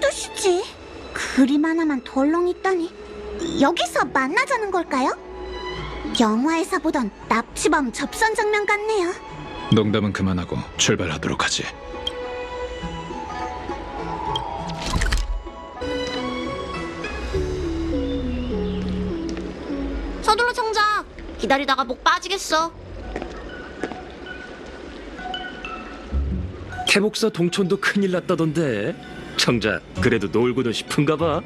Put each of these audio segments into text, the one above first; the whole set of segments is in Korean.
뜻이지? 그림 하나만 덜렁 있다니. 여기서 만나자는 걸까요? 영화에서 보던 납치범 접선 장면 같네요. 농담은 그만하고 출발하도록 하지. 서둘러 청작. 기다리다가 목 빠지겠어. 태복사 동촌도 큰일 났다던데. 청작, 그래도 놀고도 싶은가 봐.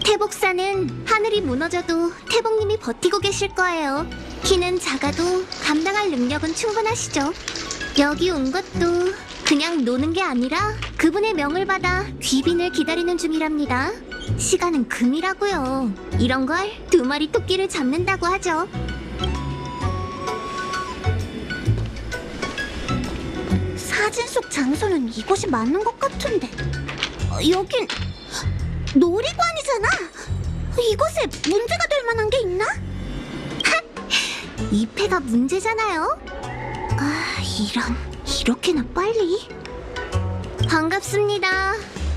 태복사는 하늘이 무너져도 태복님이 버티고 계실 거예요. 키는 작아도 감당할 능력은 충분하시죠. 여기 온 것도 그냥 노는 게 아니라 그분의 명을 받아 귀빈을 기다리는 중이랍니다. 시간은 금이라고요. 이런 걸 2마리 토끼를 잡는다고 하죠. 사진 속 장소는 이곳이 맞는 것 같은데 여긴 놀이관이잖아. 이곳에 문제가 될 만한 게 있나? 이 패가 문제잖아요. 이렇게나 빨리. 반갑습니다.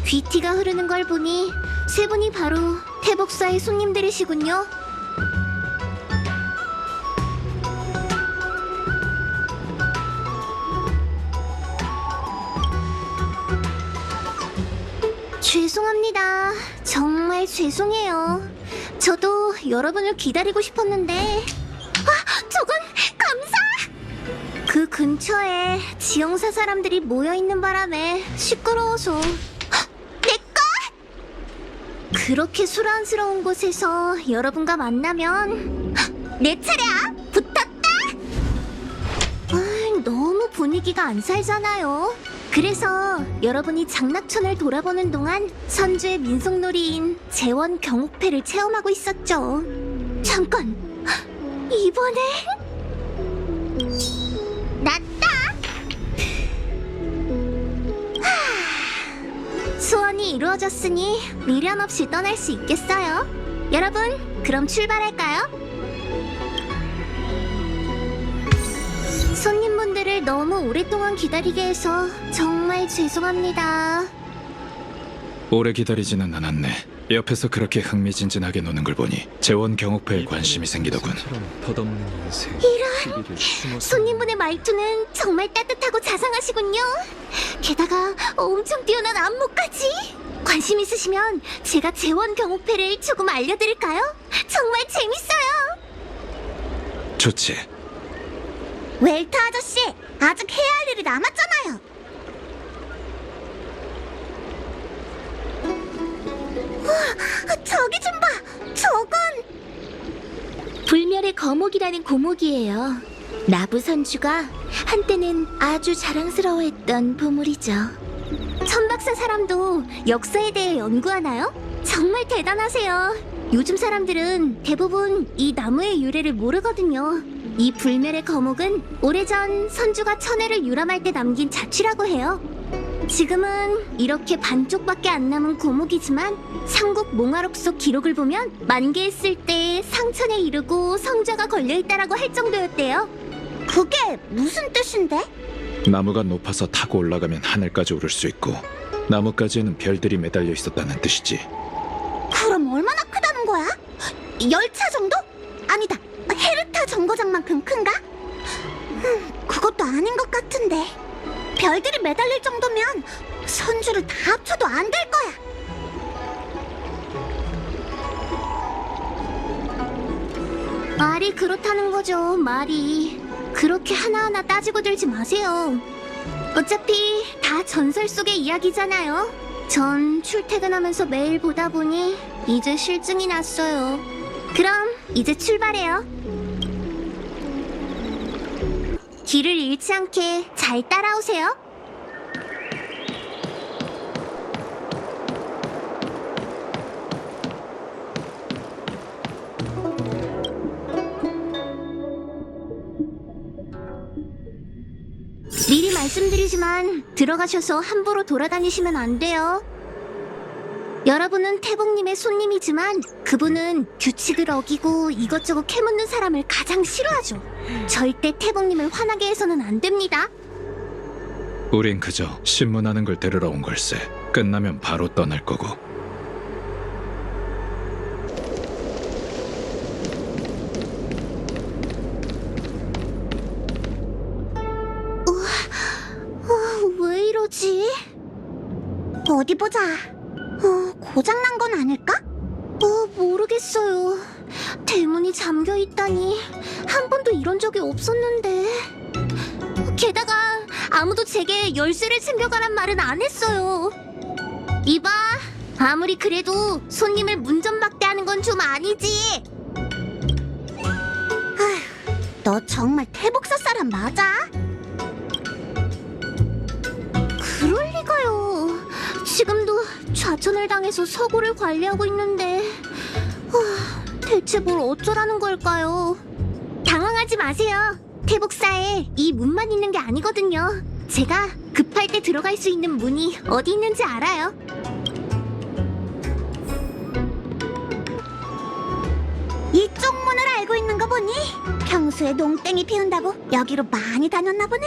귀티가 흐르는 걸 보니 세 분이 바로 태복사의 손님들이시군요. 죄송합니다. 정말 죄송해요. 저도 여러분을 기다리고 싶었는데. 저건 감사! 그 근처에 지형사 사람들이 모여있는 바람에 시끄러워서. 내 거! 그렇게 소란스러운 곳에서 여러분과 만나면 내 차례야! 붙었다! 너무 분위기가 안 살잖아요. 그래서 여러분이 장락천을 돌아보는 동안 선주의 민속놀이인 재원 경옥패를 체험하고 있었죠. 잠깐! 이번에 났다! 소원이 이루어졌으니 미련 없이 떠날 수 있겠어요. 여러분, 그럼 출발할까요? 손님분들을 너무 오랫동안 기다리게 해서 정말 죄송합니다. 오래 기다리지는 않았네. 옆에서 그렇게 흥미진진하게 노는 걸 보니 재원 경옥패에 관심이 생기더군. 덧없는 인생. 손님분의 말투는 정말 따뜻하고 자상하시군요. 게다가 엄청 뛰어난 안무까지. 관심 있으시면 제가 재원 경옥패를 조금 알려드릴까요? 정말 재밌어요. 좋지. 웰터 아저씨, 아직 해야 할 일이 남았잖아요. 저기 좀 봐. 저건 불멸의 거목이라는 고목이에요. 나부 선주가 한때는 아주 자랑스러워했던 보물이죠. 천박사 사람도 역사에 대해 연구하나요? 정말 대단하세요. 요즘 사람들은 대부분 이 나무의 유래를 모르거든요. 이 불멸의 거목은 오래전 선주가 천혜를 유람할 때 남긴 자취라고 해요. 지금은 이렇게 반쪽밖에 안 남은 고목이지만 삼국 몽화록 속 기록을 보면 만개했을 때 상천에 이르고 성좌가 걸려있다라고 할 정도였대요. 그게 무슨 뜻인데? 나무가 높아서 타고 올라가면 하늘까지 오를 수 있고 나뭇가지에는 별들이 매달려 있었다는 뜻이지. 그럼 얼마나 크다는 거야? 열차 정도? 아니다, 헤르타 정거장만큼 큰가? 그것도 아닌 것 같은데. 별들이 매달릴 정도면 선주를 다 합쳐도 안 될 거야. 말이 그렇다는 거죠, 말이. 그렇게 하나하나 따지고 들지 마세요. 어차피 다 전설 속의 이야기잖아요. 전 출퇴근하면서 매일 보다 보니 이제 실증이 났어요. 그럼 이제 출발해요. 길을 잃지 않게 잘 따라오세요. 미리 말씀드리지만 들어가셔서 함부로 돌아다니시면 안 돼요. 여러분은 태복님의 손님이지만 그분은 규칙을 어기고 이것저것 캐묻는 사람을 가장 싫어하죠. 절대 태복님을 화나게 해서는 안 됩니다. 우린 그저 신문하는 걸 들으러 온 걸세. 끝나면 바로 떠날 거고. 왜 이러지? 어디 보자. 고장난 건 아닐까? 모르겠어요. 대문이 잠겨 있다니 한 번도 이런 적이 없었는데. 게다가 아무도 제게 열쇠를 챙겨가란 말은 안 했어요. 이봐, 아무리 그래도 손님을 문전박대하는 건 좀 아니지. 너 정말 태복사 사람 맞아? 그럴 리가요. 지금도 좌천을 당해서 서구를 관리하고 있는데 대체 뭘 어쩌라는 걸까요? 당황하지 마세요. 태복사에 이 문만 있는 게 아니거든요. 제가 급할 때 들어갈 수 있는 문이 어디 있는지 알아요. 이쪽 문을 알고 있는 거 보니 평소에 농땡이 피운다고 여기로 많이 다녔나 보네.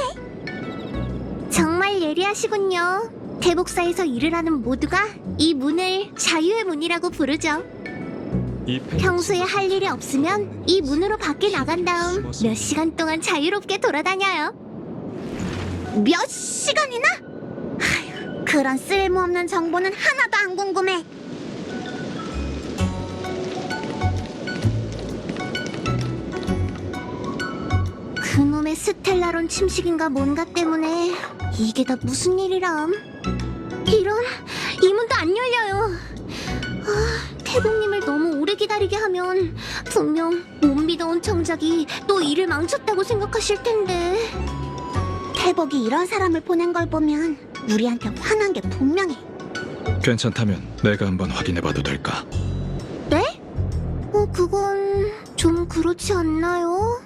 정말 예리하시군요. 태복사에서 일을 하는 모두가 이 문을 자유의 문이라고 부르죠. 평소에 할 일이 없으면 이 문으로 밖에 나간 다음 몇 시간 동안 자유롭게 돌아다녀요. 몇 시간이나? 아휴, 그런 쓸모없는 정보는 하나도 안 궁금해. 그놈의 스텔라론 침식인가 뭔가 때문에 이게 다 무슨 일이람. 이런, 이 문도 안 열려요. 태복님을 너무 오래 기다리게 하면 분명 못 믿어온 청작이 또 일을 망쳤다고 생각하실 텐데. 태복이 이런 사람을 보낸 걸 보면 우리한테 화난 게 분명해. 괜찮다면 내가 한번 확인해봐도 될까? 네? 그건 좀 그렇지 않나요?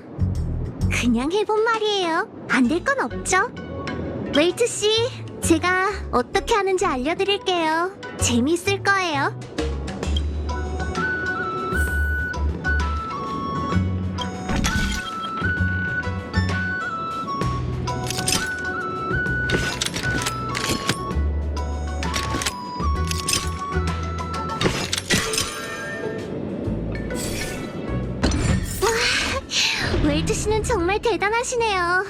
그냥 해본 말이에요. 안 될 건 없죠. 웨이트 씨, 제가 어떻게 하는지 알려드릴게요. 재미있을 거예요. 웨이트 씨는 정말 대단하시네요.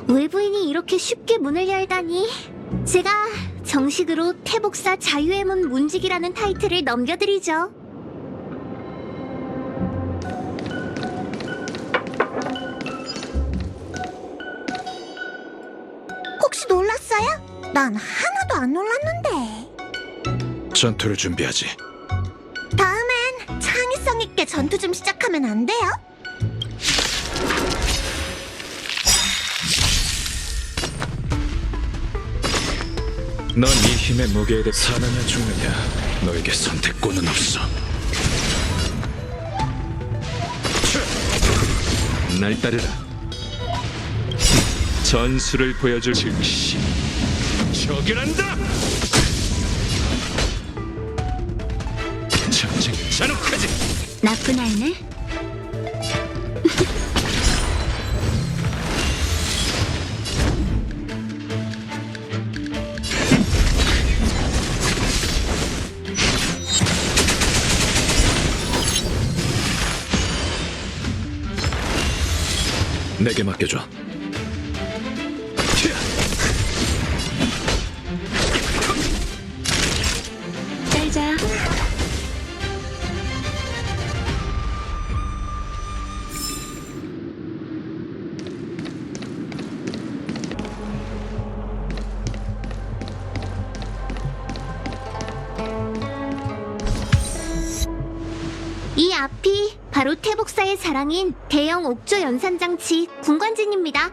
외부인이 이렇게 쉽게 문을 열다니. 제가 정식으로 태복사 자유의 문 문직이라는 타이틀을 넘겨드리죠. 혹시 놀랐어요? 난 하나도 안 놀랐는데. 전투를 준비하지. 다음엔 창의성 있게 전투 좀 시작하면 안 돼요? 넌 이 힘의 무게에 대해 사느냐 죽느냐, 너에게 선택권은 없어. 날 따르라. 전술을 보여줄 즉시 저결한다. 전쟁 잔혹하지. 나쁜 아이네. 내게 맡겨줘. 잘자. 이 앞이 바로 태복사의 자랑인 대형 옥조 연산장치 군관진입니다.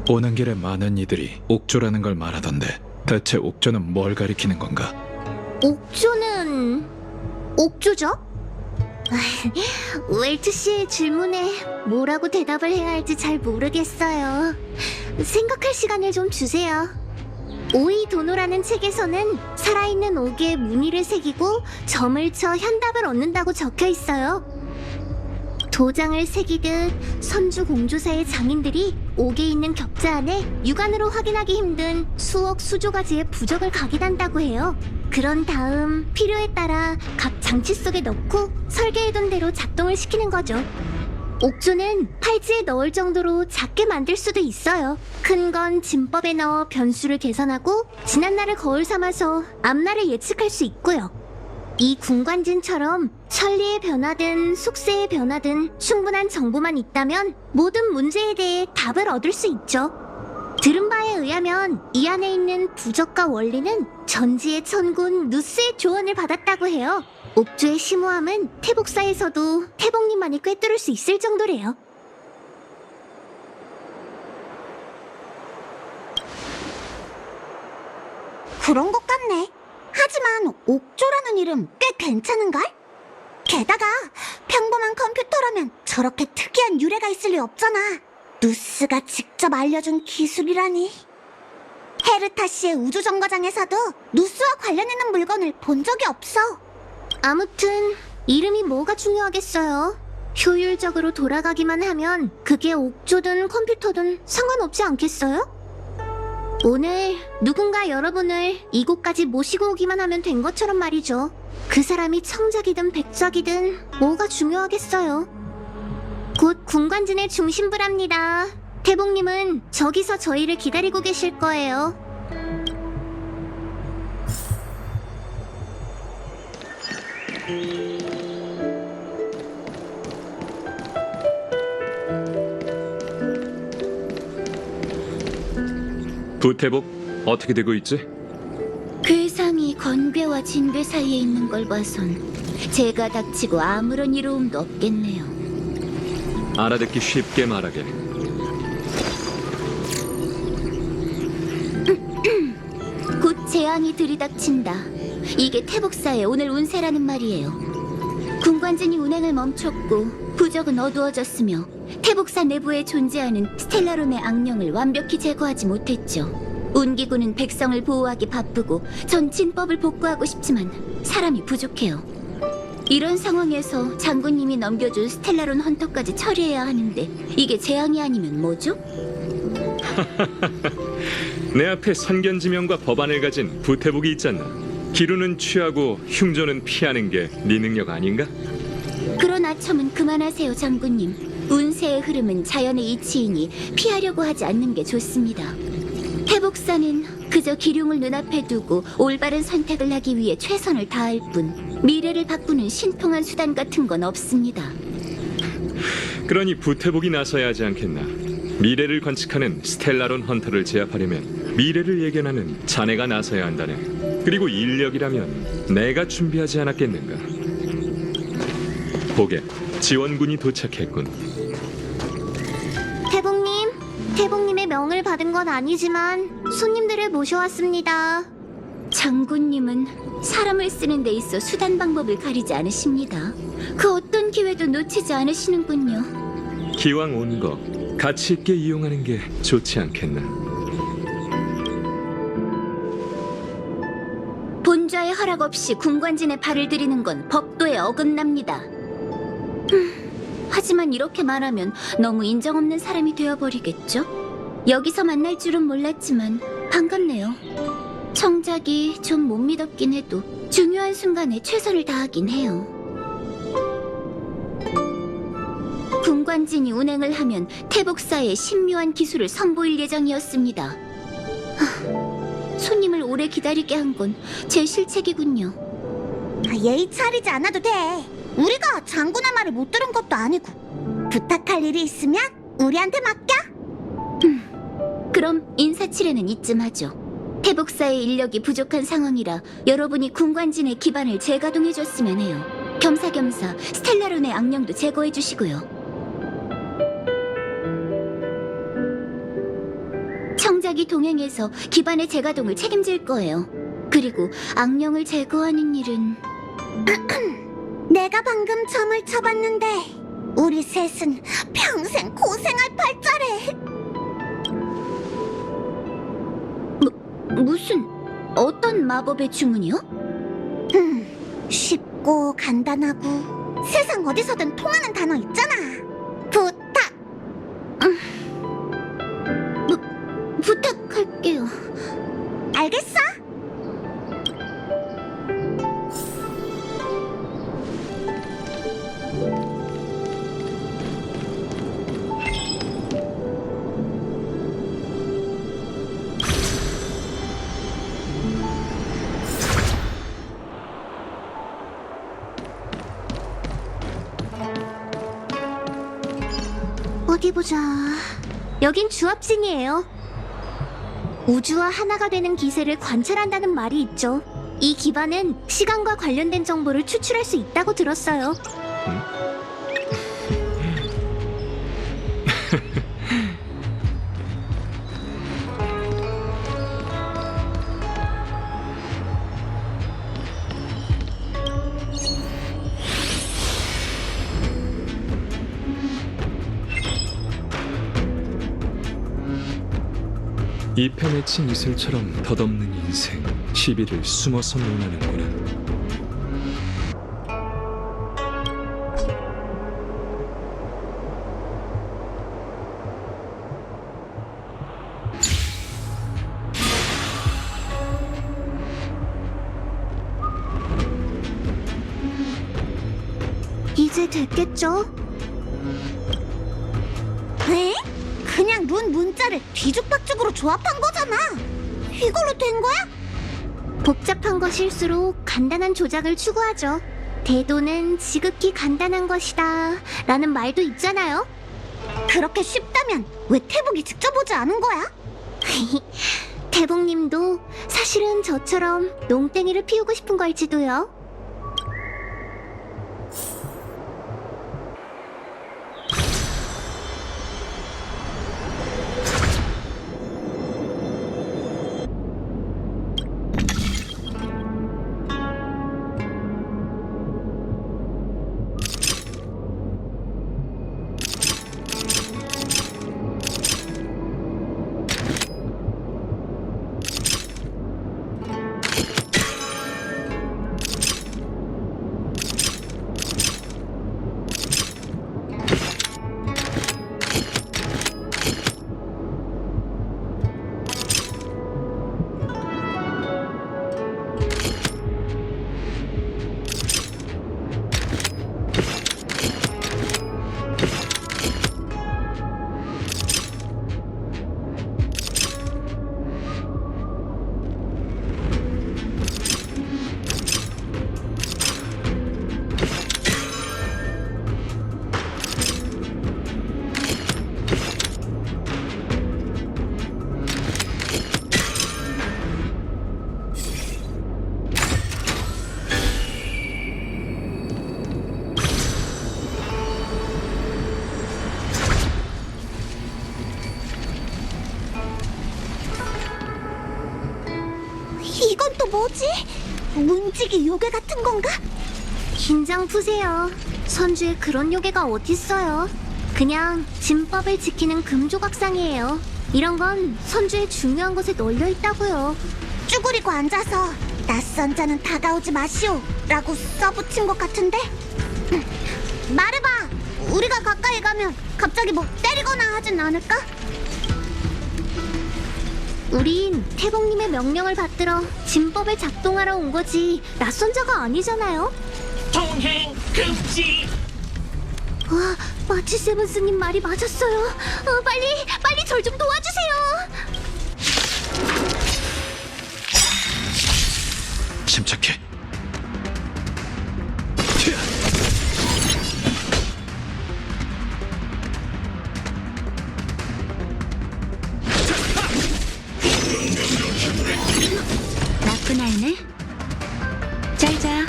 오는 길에 많은 이들이 옥조라는 걸 말하던데 대체 옥조는 뭘 가리키는 건가? 옥조는... 옥조죠? 웰트 씨의 질문에 뭐라고 대답을 해야 할지 잘 모르겠어요. 생각할 시간을 좀 주세요. 오이도노라는 책에서는 살아있는 옥에 무늬를 새기고 점을 쳐 현답을 얻는다고 적혀 있어요. 도장을 새기듯 선주 공조사의 장인들이 옥에 있는 격자 안에 육안으로 확인하기 힘든 수억 수조 가지의 부적을 각인한다고 해요. 그런 다음 필요에 따라 각 장치 속에 넣고 설계해둔 대로 작동을 시키는 거죠. 옥조는 팔찌에 넣을 정도로 작게 만들 수도 있어요. 큰 건 진법에 넣어 변수를 계산하고 지난날을 거울 삼아서 앞날을 예측할 수 있고요. 이 군관진처럼 천리의 변화든 속세의 변화든 충분한 정보만 있다면 모든 문제에 대해 답을 얻을 수 있죠. 들은 바에 의하면 이 안에 있는 부적과 원리는 전지의 천군 누스의 조언을 받았다고 해요. 옥조의 심오함은 태복사에서도 태복님만이 꿰뚫을 수 있을 정도래요. 그런 것 같네. 하지만 옥조라는 이름 꽤 괜찮은걸? 게다가 평범한 컴퓨터라면 저렇게 특이한 유래가 있을 리 없잖아. 누스가 직접 알려준 기술이라니. 헤르타시의 우주정거장에서도 누스와 관련 있는 물건을 본 적이 없어. 아무튼 이름이 뭐가 중요하겠어요. 효율적으로 돌아가기만 하면 그게 옥조든 컴퓨터든 상관없지 않겠어요? 오늘 누군가 여러분을 이곳까지 모시고 오기만 하면 된 것처럼 말이죠. 그 사람이 청작이든 백작이든 뭐가 중요하겠어요. 곧 군관진의 중심부랍니다. 태복님은 저기서 저희를 기다리고 계실 거예요. 부태복 어떻게 되고 있지? 괴상이 건괴와 진괴 사이에 있는 걸 봐선 제가 닥치고 아무런 이로움도 없겠네요. 알아듣기 쉽게 말하게. 곧 재앙이 들이닥친다. 이게 태복사의 오늘 운세라는 말이에요. 군관진이 운행을 멈췄고 부적은 어두워졌으며 태복사 내부에 존재하는 스텔라론의 악령을 완벽히 제거하지 못했죠. 운기군은 백성을 보호하기 바쁘고 전 진법을 복구하고 싶지만 사람이 부족해요. 이런 상황에서 장군님이 넘겨준 스텔라론 헌터까지 처리해야 하는데 이게 재앙이 아니면 뭐죠? 내 앞에 선견지명과 법안을 가진 부태복이 있잖아. 기루는 취하고 흉조는 피하는 게 네 능력 아닌가? 그런 아첨은 그만하세요, 장군님. 운세의 흐름은 자연의 이치이니 피하려고 하지 않는 게 좋습니다. 태복사는 그저 기륭을 눈앞에 두고 올바른 선택을 하기 위해 최선을 다할 뿐 미래를 바꾸는 신통한 수단 같은 건 없습니다. 그러니 부태복이 나서야 하지 않겠나? 미래를 관측하는 스텔라론 헌터를 제압하려면 미래를 예견하는 자네가 나서야 한다네. 그리고 인력이라면 내가 준비하지 않았겠는가? 보게, 지원군이 도착했군. 태복님의 명을 받은 건 아니지만 손님들을 모셔왔습니다. 장군님은 사람을 쓰는 데 있어 수단 방법을 가리지 않으십니다. 그 어떤 기회도 놓치지 않으시는군요. 기왕 온 거 가치 있게 이용하는 게 좋지 않겠나? 본좌의 허락 없이 군관진에 발을 들이는 건 법도에 어긋납니다. 하지만 이렇게 말하면 너무 인정 없는 사람이 되어버리겠죠? 여기서 만날 줄은 몰랐지만 반갑네요. 청작이 좀 못 믿었긴 해도 중요한 순간에 최선을 다하긴 해요. 군관진이 운행을 하면 태복사의 신묘한 기술을 선보일 예정이었습니다. 손님을 오래 기다리게 한 건 제 실책이군요. 예의 차리지 않아도 돼. 우리가 장군의 말을 못 들은 것도 아니고. 부탁할 일이 있으면 우리한테 맡겨. 그럼 인사치레는 이쯤 하죠. 태복사의 인력이 부족한 상황이라 여러분이 군관진의 기반을 재가동해줬으면 해요. 겸사겸사 스텔라론의 악령도 제거해주시고요. 청작이 동행해서 기반의 재가동을 책임질 거예요. 그리고 악령을 제거하는 일은 내가 방금 점을 쳐봤는데 우리 셋은 평생 고생할 팔자래. 무슨 어떤 마법의 주문이요? 쉽고 간단하고 세상 어디서든 통하는 단어 있잖아. 어디 보자. 여긴 주합진이에요. 우주와 하나가 되는 기세를 관찰한다는 말이 있죠. 이 기반은 시간과 관련된 정보를 추출할 수 있다고 들었어요. 이 펜에 친 이슬처럼 덧없는 인생, 시비를 숨어서 논하는구나. 이제 됐겠죠? 에? 그냥 룬 문자를 뒤죽박죽으로 조합한 거잖아. 이걸로 된 거야? 복잡한 것일수록 간단한 조작을 추구하죠. 대도는 지극히 간단한 것이다 라는 말도 있잖아요. 그렇게 쉽다면 왜 태복이 직접 오지 않은 거야? 태복님도 사실은 저처럼 농땡이를 피우고 싶은 걸지도요. 이건 또 뭐지? 문지기 요괴 같은 건가? 긴장 푸세요. 선주에 그런 요괴가 어딨어요. 그냥 진법을 지키는 금조각상이에요. 이런 건 선주의 중요한 곳에 널려 있다고요. 쭈그리고 앉아서 낯선 자는 다가오지 마시오 라고 써붙인 것 같은데? 말해봐. 우리가 가까이 가면 갑자기 뭐 때리거나 하진 않을까? 우린 태복님의 명령을 받들어 진법을 작동하러 온 거지 낯선 자가 아니잖아요. 동행 금지. 와, 마치 세븐스님 말이 맞았어요. 빨리 절 좀 도와주세요. 침착해. 나쁜 아이네. 잘 자.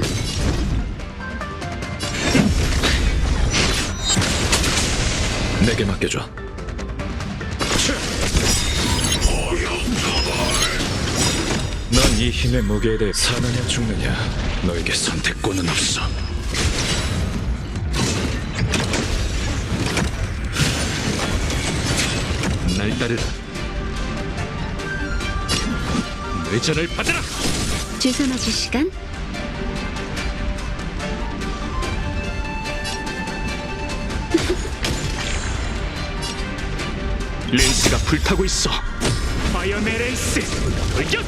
내게 맡겨줘. 넌 이 힘의 무게에 대해 사느냐 죽느냐 너에게 선택권은 없어. 날 따르라. 뇌전을 받아라. 주소 맞을 시간? 렌스가 불타고 있어. 파이어메렌스 돌격.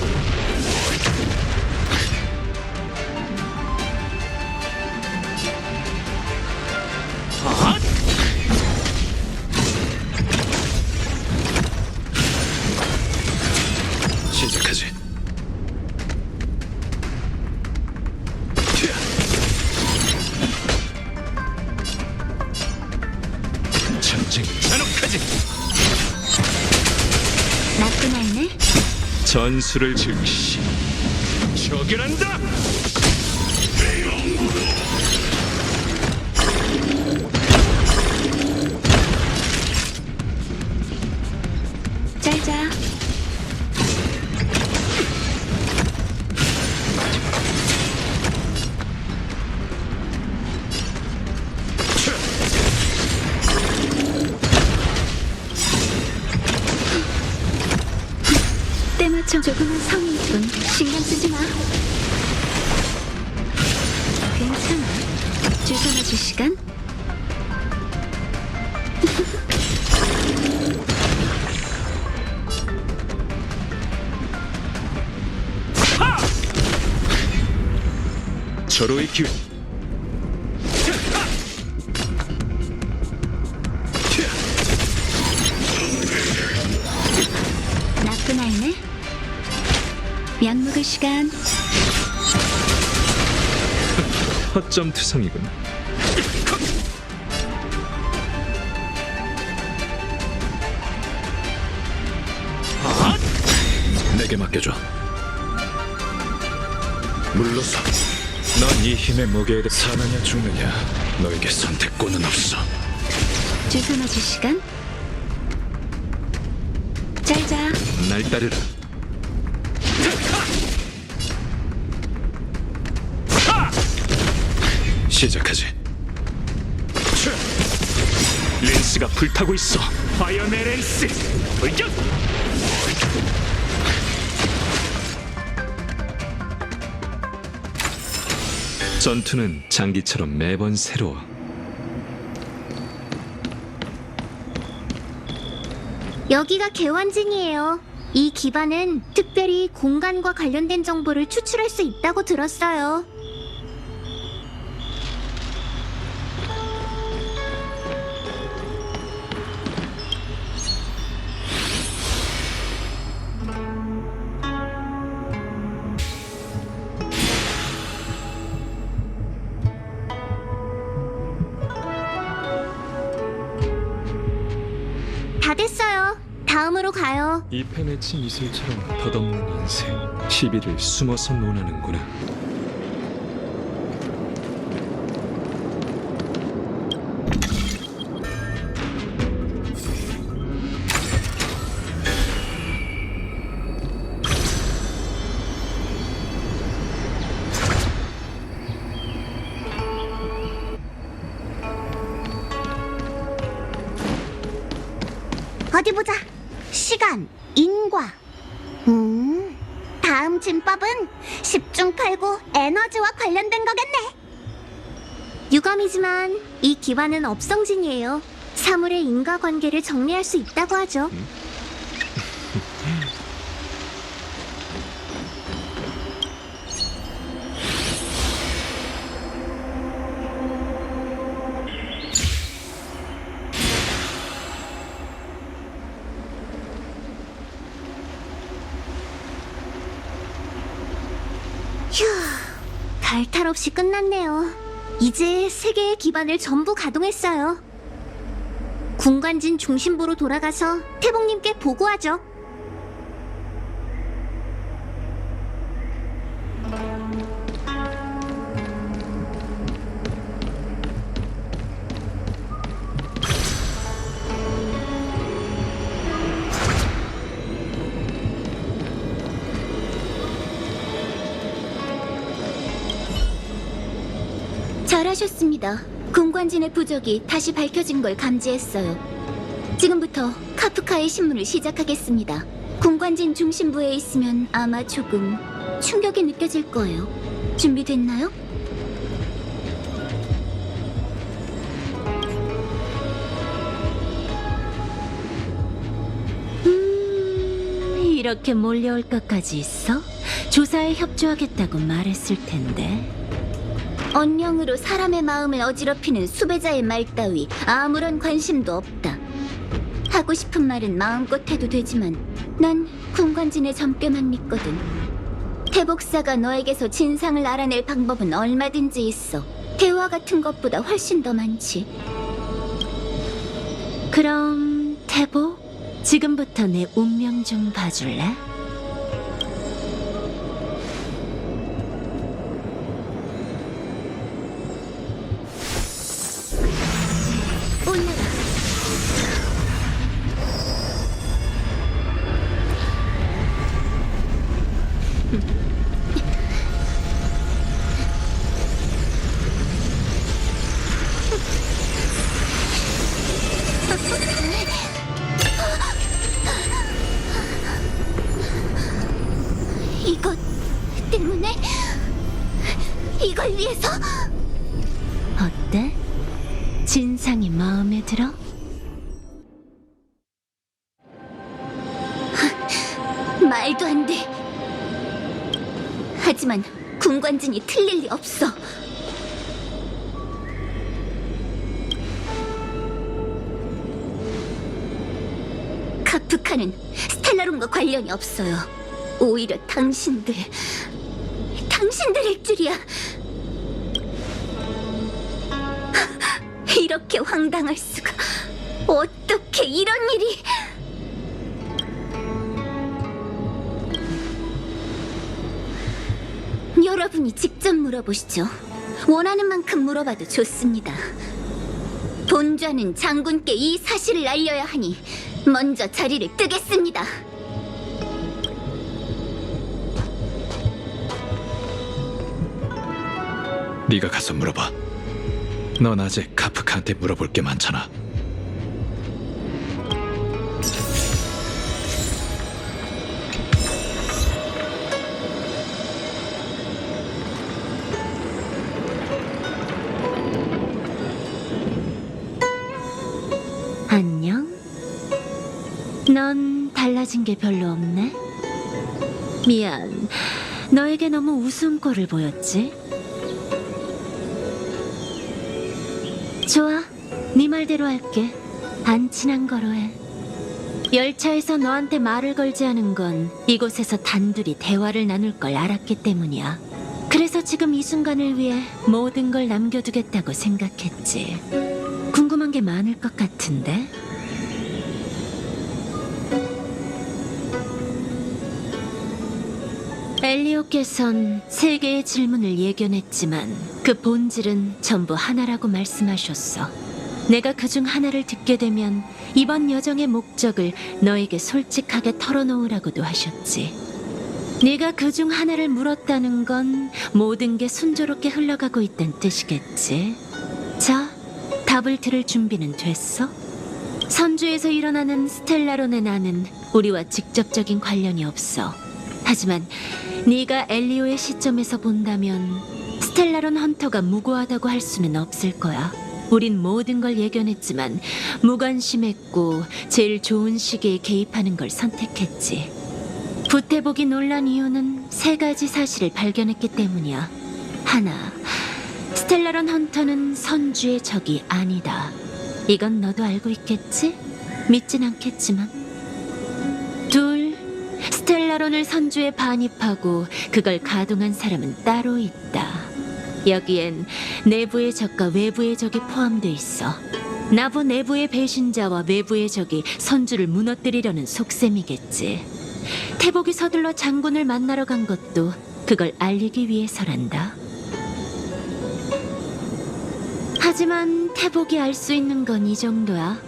시작하지. 전쟁 잔혹하지. 나쁜 아이네. 전술을 즉시. 처결한다. 잘 자. 때맞춰 조금은 성의 있군. 신경 쓰지 마. 괜찮아. 주소 맞을 시간? 절호의 기회. 나쁜 아이네. 약 먹을 시간. 허점 투성이군. 내게 맡겨줘. 물러서. 넌 이 힘의 무게에 대해 사느냐 죽느냐. 너에게 선택권은 없어. 주소 맞을 시간? 잘 자. 날 따르라. 시작하지. 렌스가 불타고 있어. 파이어맨 렌스 돌격. 전투는 장기처럼 매번 새로워. 여기가 개원진이에요. 이 기반은 특별히 공간과 관련된 정보를 추출할 수 있다고 들었어요. 다 됐어요. 다음으로 가요. 잎에 맺힌 이슬처럼 덧없는 인생. 시비를 숨어서 논하는구나. 어디 보자. 시간, 인과. 다음 진법은 10중 8구 에너지와 관련된 거겠네. 유감이지만 이 기반은 업성진이에요. 사물의 인과관계를 정리할 수 있다고 하죠. 휴, 달탈 없이 끝났네요. 이제 세 개의 기반을 전부 가동했어요. 군관진 중심부로 돌아가서 태봉님께 보고하죠. 잘하셨습니다. 군관진의 부적이 다시 밝혀진 걸 감지했어요. 지금부터 카프카의 신문을 시작하겠습니다. 군관진 중심부에 있으면 아마 조금 충격이 느껴질 거예요. 준비됐나요? 이렇게 몰려올 것까지 있어? 조사에 협조하겠다고 말했을 텐데. 언령으로 사람의 마음을 어지럽히는 수배자의 말 따위 아무런 관심도 없다. 하고 싶은 말은 마음껏 해도 되지만 난 군관진의 점괘만 믿거든. 태복사가 너에게서 진상을 알아낼 방법은 얼마든지 있어. 대화 같은 것보다 훨씬 더 많지. 그럼 태복, 지금부터 내 운명 좀 봐줄래? 올라라. 이것 때문에 이걸 위해서 어때? 진상이 마음에 들어? 말도 안 돼. 하지만 군관진이 틀릴 리 없어. 카프카는 스텔라론과 관련이 없어요. 오히려 당신들일 줄이야. 이렇게 황당할 수가. 어떻게 이런 일이. 여러분이 직접 물어보시죠. 원하는 만큼 물어봐도 좋습니다. 본좌는 장군께 이 사실을 알려야 하니 먼저 자리를 뜨겠습니다. 네가 가서 물어봐. 넌 아직 카프카한테 물어볼 게 많잖아. 안녕? 넌 달라진 게 별로 없네? 미안, 너에게 너무 웃음꼴을 보였지? 좋아, 네 말대로 할게. 안 친한 거로 해. 열차에서 너한테 말을 걸지 않은 건 이곳에서 단둘이 대화를 나눌 걸 알았기 때문이야. 그래서 지금 이 순간을 위해 모든 걸 남겨두겠다고 생각했지. 궁금한 게 많을 것 같은데? 엘리오께선 3개의 질문을 예견했지만 그 본질은 전부 하나라고 말씀하셨어. 내가 그중 하나를 듣게 되면 이번 여정의 목적을 너에게 솔직하게 털어놓으라고도 하셨지. 네가 그중 하나를 물었다는 건 모든 게 순조롭게 흘러가고 있다는 뜻이겠지. 자, 답을 들을 준비는 됐어? 선주에서 일어나는 스텔라론의 나는 우리와 직접적인 관련이 없어. 하지만 네가 엘리오의 시점에서 본다면 스텔라론 헌터가 무고하다고 할 수는 없을 거야. 우린 모든 걸 예견했지만 무관심했고 제일 좋은 시기에 개입하는 걸 선택했지. 부태복이 놀란 이유는 3가지 사실을 발견했기 때문이야. 하나, 스텔라론 헌터는 선주의 적이 아니다. 이건 너도 알고 있겠지? 믿진 않겠지만. 둘, 스텔라론을 선주에 반입하고 그걸 가동한 사람은 따로 있다. 여기엔 내부의 적과 외부의 적이 포함돼 있어. 나부 내부의 배신자와 외부의 적이 선주를 무너뜨리려는 속셈이겠지. 태복이 서둘러 장군을 만나러 간 것도 그걸 알리기 위해서란다. 하지만 태복이 알 수 있는 건 이 정도야.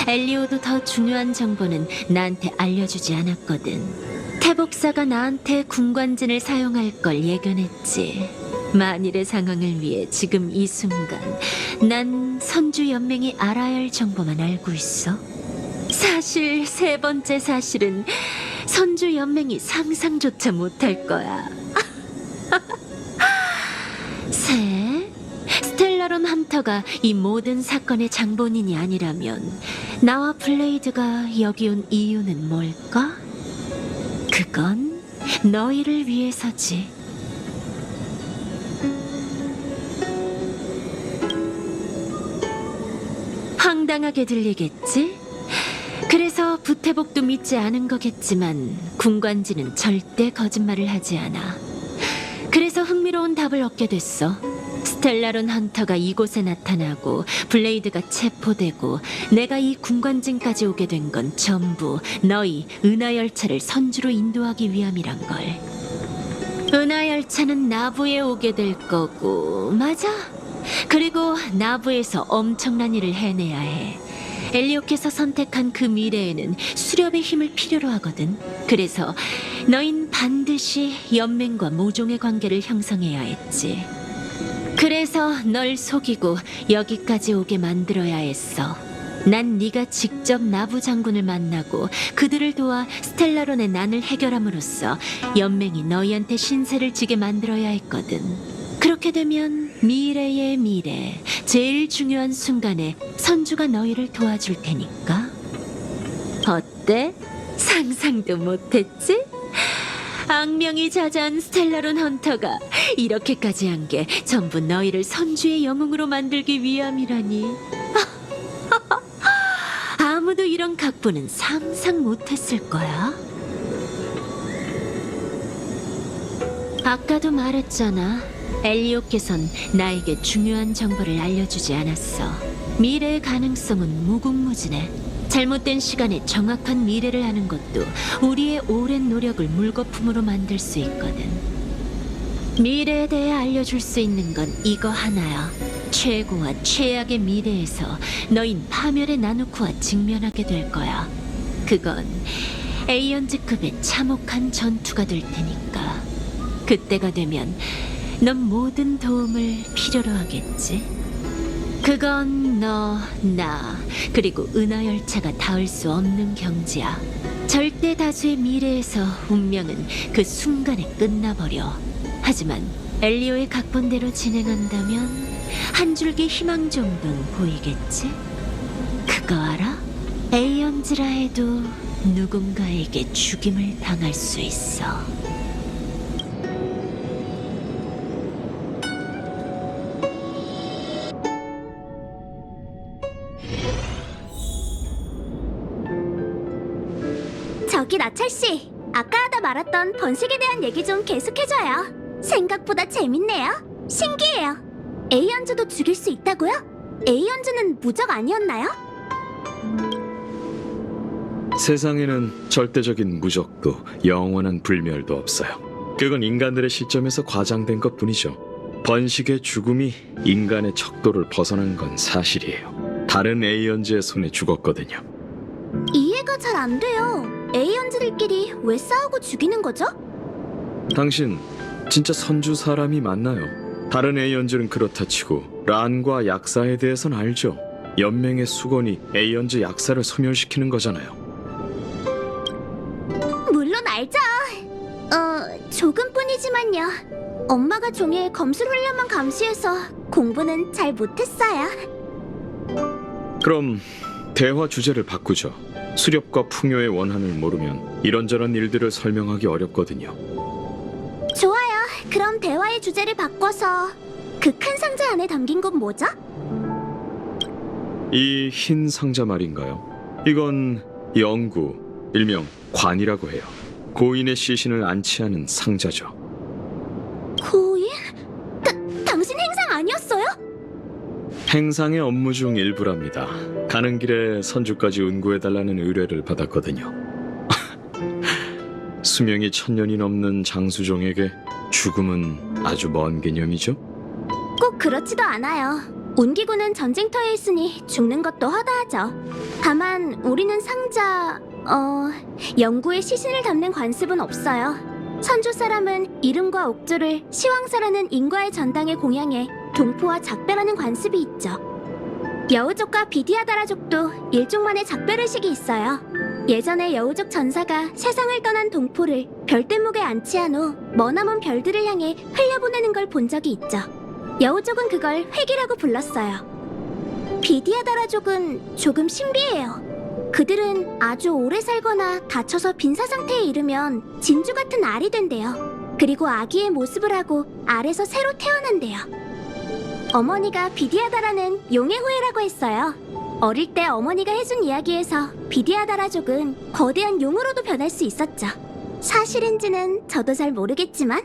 엘리오도 더 중요한 정보는 나한테 알려주지 않았거든. 태복사가 나한테 군관진을 사용할 걸 예견했지. 만일의 상황을 위해 지금 이 순간 난 선주 연맹이 알아야 할 정보만 알고 있어. 사실 3번째 사실은 선주 연맹이 상상조차 못할 거야. 셋, 스텔라론 헌터가 이 모든 사건의 장본인이 아니라면 나와 블레이드가 여기 온 이유는 뭘까? 그건 너희를 위해서지. 황당하게 들리겠지? 그래서 부태복도 믿지 않은 거겠지만 군관지는 절대 거짓말을 하지 않아. 그래서 흥미로운 답을 얻게 됐어. 스텔라론 헌터가 이곳에 나타나고 블레이드가 체포되고 내가 이 군관진까지 오게 된 건 전부 너희 은하열차를 선주로 인도하기 위함이란 걸. 은하열차는 나부에 오게 될 거고, 맞아. 그리고 나부에서 엄청난 일을 해내야 해. 엘리오께서 선택한 그 미래에는 수렵의 힘을 필요로 하거든. 그래서 너흰 반드시 연맹과 모종의 관계를 형성해야 했지. 그래서 널 속이고 여기까지 오게 만들어야 했어. 난 네가 직접 나부 장군을 만나고 그들을 도와 스텔라론의 난을 해결함으로써 연맹이 너희한테 신세를 지게 만들어야 했거든. 그렇게 되면 미래의 미래, 제일 중요한 순간에 선주가 너희를 도와줄 테니까. 어때? 상상도 못했지? 악명이 자자한 스텔라론 헌터가 이렇게까지 한 게 전부 너희를 선주의 영웅으로 만들기 위함이라니. 아무도 이런 각본은 상상 못했을 거야. 아까도 말했잖아. 엘리오께선 나에게 중요한 정보를 알려주지 않았어. 미래의 가능성은 무궁무진해. 잘못된 시간에 정확한 미래를 아는 것도 우리의 오랜 노력을 물거품으로 만들 수 있거든. 미래에 대해 알려줄 수 있는 건 이거 하나야. 최고와 최악의 미래에서 너흰 파멸의 나누쿠와 직면하게 될 거야. 그건 에이언즈급의 참혹한 전투가 될 테니까. 그때가 되면 넌 모든 도움을 필요로 하겠지. 그건 너, 나, 그리고 은하열차가 닿을 수 없는 경지야. 절대 다수의 미래에서 운명은 그 순간에 끝나버려. 하지만 엘리오의 각본대로 진행한다면 한 줄기 희망 정도는 보이겠지? 그거 알아? 에이언즈라 해도 누군가에게 죽임을 당할 수 있어. 저기 나철씨, 아까 하다 말았던 번식에 대한 얘기 좀 계속해줘요. 생각보다 재밌네요. 신기해요. 에이언즈도 죽일 수 있다고요? 에이언즈는 무적 아니었나요? 세상에는 절대적인 무적도 영원한 불멸도 없어요. 그건 인간들의 시점에서 과장된 것뿐이죠. 번식의 죽음이 인간의 척도를 벗어난 건 사실이에요. 다른 에이언즈의 손에 죽었거든요. 이해가 잘 안 돼요. 에이언즈들끼리 왜 싸우고 죽이는 거죠? 당신 진짜 선주 사람이 맞나요? 다른 에이언즈는 그렇다 치고 란과 약사에 대해서는 알죠. 연맹의 수건이 에이언즈 약사를 소멸시키는 거잖아요. 물론 알죠. 조금뿐이지만요. 엄마가 종일 검술 훈련만 감시해서 공부는 잘 못했어요. 그럼 대화 주제를 바꾸죠. 수렵과 풍요의 원한을 모르면 이런저런 일들을 설명하기 어렵거든요. 좋아요. 그럼 대화의 주제를 바꿔서 그 큰 상자 안에 담긴 건 뭐죠? 이 흰 상자 말인가요? 이건 영구, 일명 관이라고 해요. 고인의 시신을 안치하는 상자죠. 고인? 당신 행상 아니었어요? 행상의 업무 중 일부랍니다. 가는 길에 선주까지 운구해달라는 의뢰를 받았거든요. 수명이 1000년이 넘는 장수종에게 죽음은 아주 먼 개념이죠? 꼭 그렇지도 않아요. 운기구는 전쟁터에 있으니 죽는 것도 허다하죠. 다만 우리는 상자... 영구의 시신을 담는 관습은 없어요. 선주 사람은 이름과 옥조를 시황사라는 인과의 전당에 공양해 동포와 작별하는 관습이 있죠. 여우족과 비디아다라족도 일종만의 작별의식이 있어요. 예전에 여우족 전사가 세상을 떠난 동포를 별대목에 안치한 후 머나먼 별들을 향해 흘려보내는 걸 본 적이 있죠. 여우족은 그걸 회기라고 불렀어요. 비디아다라족은 조금 신비해요. 그들은 아주 오래 살거나 다쳐서 빈사 상태에 이르면 진주 같은 알이 된대요. 그리고 아기의 모습을 하고 알에서 새로 태어난대요. 어머니가 비디아다라는 용의 후예라고 했어요. 어릴 때 어머니가 해준 이야기에서 비디아다라족은 거대한 용으로도 변할 수 있었죠. 사실인지는 저도 잘 모르겠지만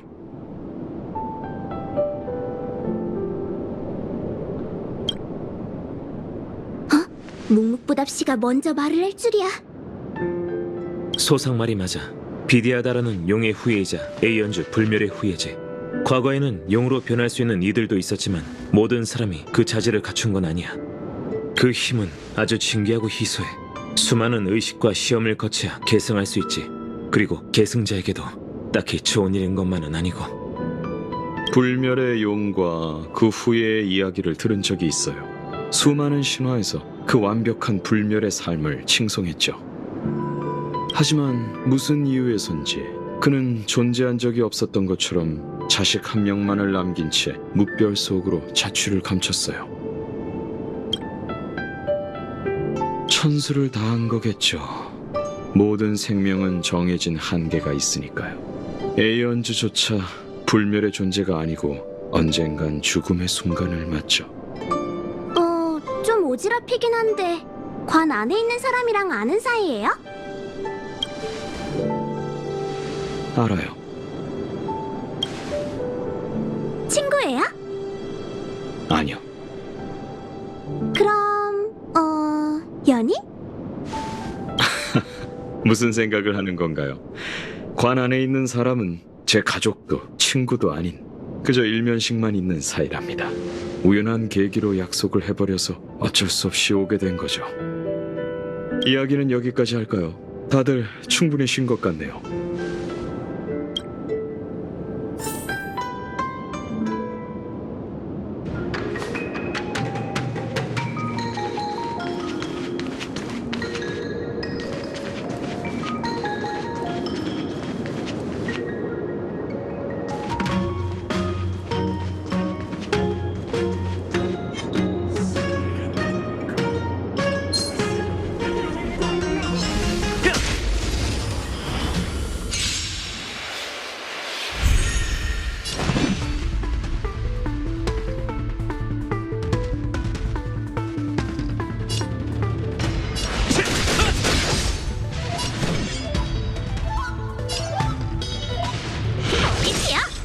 묵묵보답 씨가 먼저 말을 할 줄이야. 소상 말이 맞아. 비디아다라는 용의 후예이자 에이언즈 불멸의 후예지. 과거에는 용으로 변할 수 있는 이들도 있었지만 모든 사람이 그 자질을 갖춘 건 아니야. 그 힘은 아주 신기하고 희소해. 수많은 의식과 시험을 거쳐야 계승할 수 있지. 그리고 계승자에게도 딱히 좋은 일인 것만은 아니고. 불멸의 용과 그 후예의 이야기를 들은 적이 있어요. 수많은 신화에서 그 완벽한 불멸의 삶을 칭송했죠. 하지만 무슨 이유에선지 그는 존재한 적이 없었던 것처럼 자식 한 명만을 남긴 채 묵별 속으로 자취를 감췄어요. 천수를 다한 거겠죠. 모든 생명은 정해진 한계가 있으니까요. 에이언즈조차 불멸의 존재가 아니고 언젠간 죽음의 순간을 맞죠. 좀 오지랖이긴 한데 관 안에 있는 사람이랑 아는 사이예요? 알아요. 친구예요? 아니요. 그럼 연인? 무슨 생각을 하는 건가요? 관 안에 있는 사람은 제 가족도 친구도 아닌 그저 일면식만 있는 사이랍니다. 우연한 계기로 약속을 해버려서 어쩔 수 없이 오게 된 거죠. 이야기는 여기까지 할까요? 다들 충분히 쉰 것 같네요.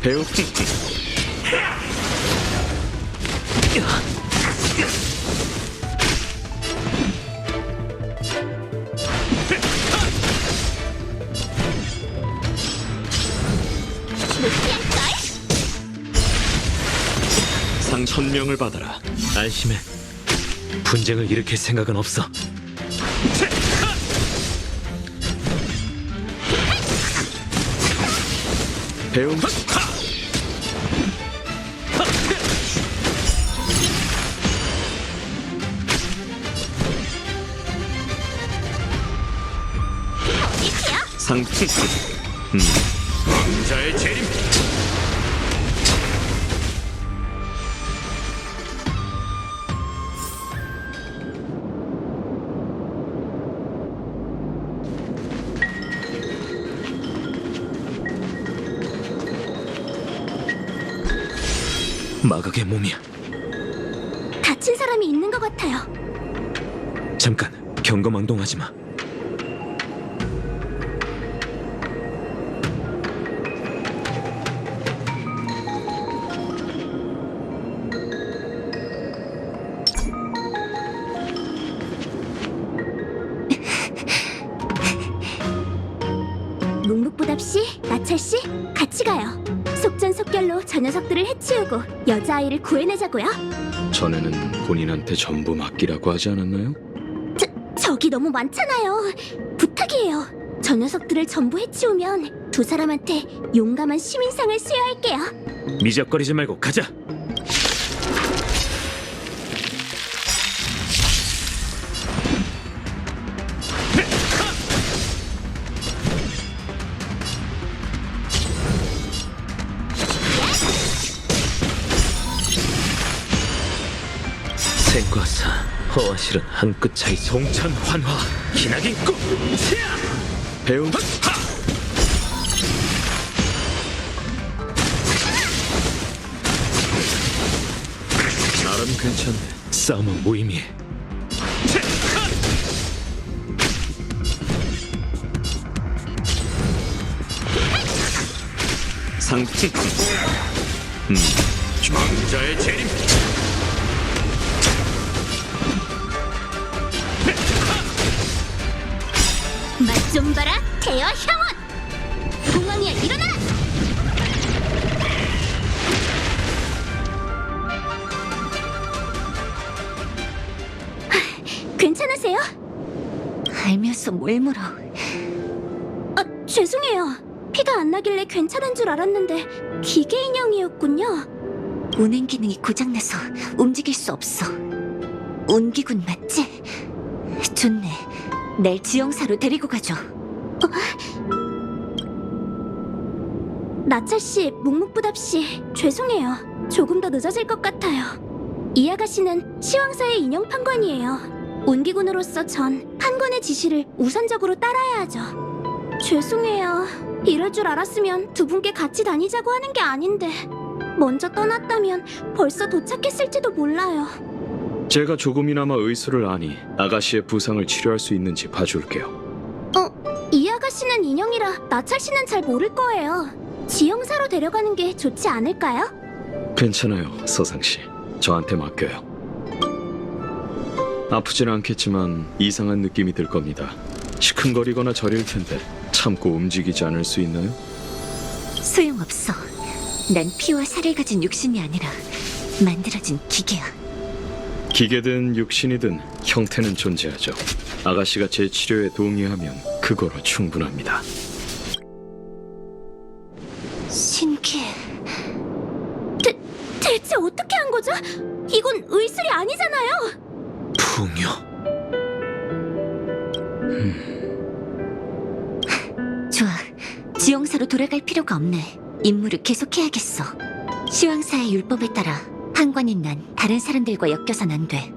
배우 상 1000명을 받아라. 안심해. 분쟁을 일으킬 생각은 없어. 배우 상 왕자의 재림. 마각의 몸이야. 다친 사람이 있는 것 같아요. 잠깐 경거망동하지 마. 묵묵보답 씨, 나철 씨, 같이 가요. 속전속결로 저 녀석들을 해치우고 여자아이를 구해내자고요. 전에는 본인한테 전부 맡기라고 하지 않았나요? 저기 너무 많잖아요. 부탁이에요. 저 녀석들을 전부 해치우면 두 사람한테 용감한 시민상을 수여할게요. 미적거리지 말고 가자. 생과사 허와실은 한 끗 차이. 송천환화 기나긴꿈. 배우 나름 괜찮네. 싸움은 무의미해. 상치. 왕자의 재림. 맛 좀 봐라, 태어 형원! 공황이야, 일어나라! 괜찮으세요? 알면서 뭘 물어. 죄송해요. 피가 안 나길래 괜찮은 줄 알았는데 기계 인형이었군요. 운행 기능이 고장나서 움직일 수 없어. 운기군 맞지? 좋네. 날 지형사로 데리고 가줘. 나찰 씨, 묵묵부답 씨, 죄송해요. 조금 더 늦어질 것 같아요. 이 아가씨는 시황사의 인형 판관이에요. 운기군으로서 전 판관의 지시를 우선적으로 따라야 하죠. 죄송해요. 이럴 줄 알았으면 두 분께 같이 다니자고 하는 게 아닌데 먼저 떠났다면 벌써 도착했을지도 몰라요. 제가 조금이나마 의술을 아니 아가씨의 부상을 치료할 수 있는지 봐줄게요. 이 아가씨는 인형이라 나찰 씨는 잘 모를 거예요. 지형사로 데려가는 게 좋지 않을까요? 괜찮아요, 서상씨. 저한테 맡겨요. 아프진 않겠지만 이상한 느낌이 들 겁니다. 시큰거리거나 저릴 텐데 참고 움직이지 않을 수 있나요? 소용없어. 난 피와 살을 가진 육신이 아니라 만들어진 기계야. 기계든 육신이든 형태는 존재하죠. 아가씨가 제 치료에 동의하면 그거로 충분합니다. 신기해. 대체 어떻게 한 거죠? 이건 의술이 아니잖아요. 풍요. 좋아. 지형사로 돌아갈 필요가 없네. 임무를 계속해야겠어. 시황사의 율법에 따라 판관인 난 다른 사람들과 엮여선 안 돼.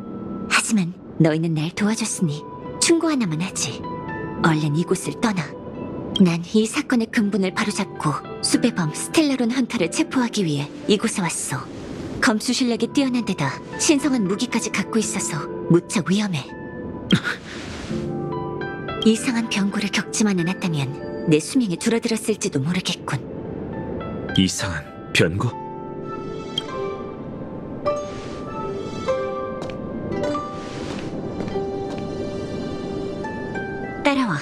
하지만 너희는 날 도와줬으니 충고 하나만 하지. 얼른 이곳을 떠나. 난 이 사건의 근본을 바로잡고 수배범 스텔라론 헌터를 체포하기 위해 이곳에 왔어. 검수 실력이 뛰어난 데다 신성한 무기까지 갖고 있어서 무척 위험해. 이상한 병고를 겪지만 않았다면 내 수명이 줄어들었을지도 모르겠군. 이상한 변고? 따라와.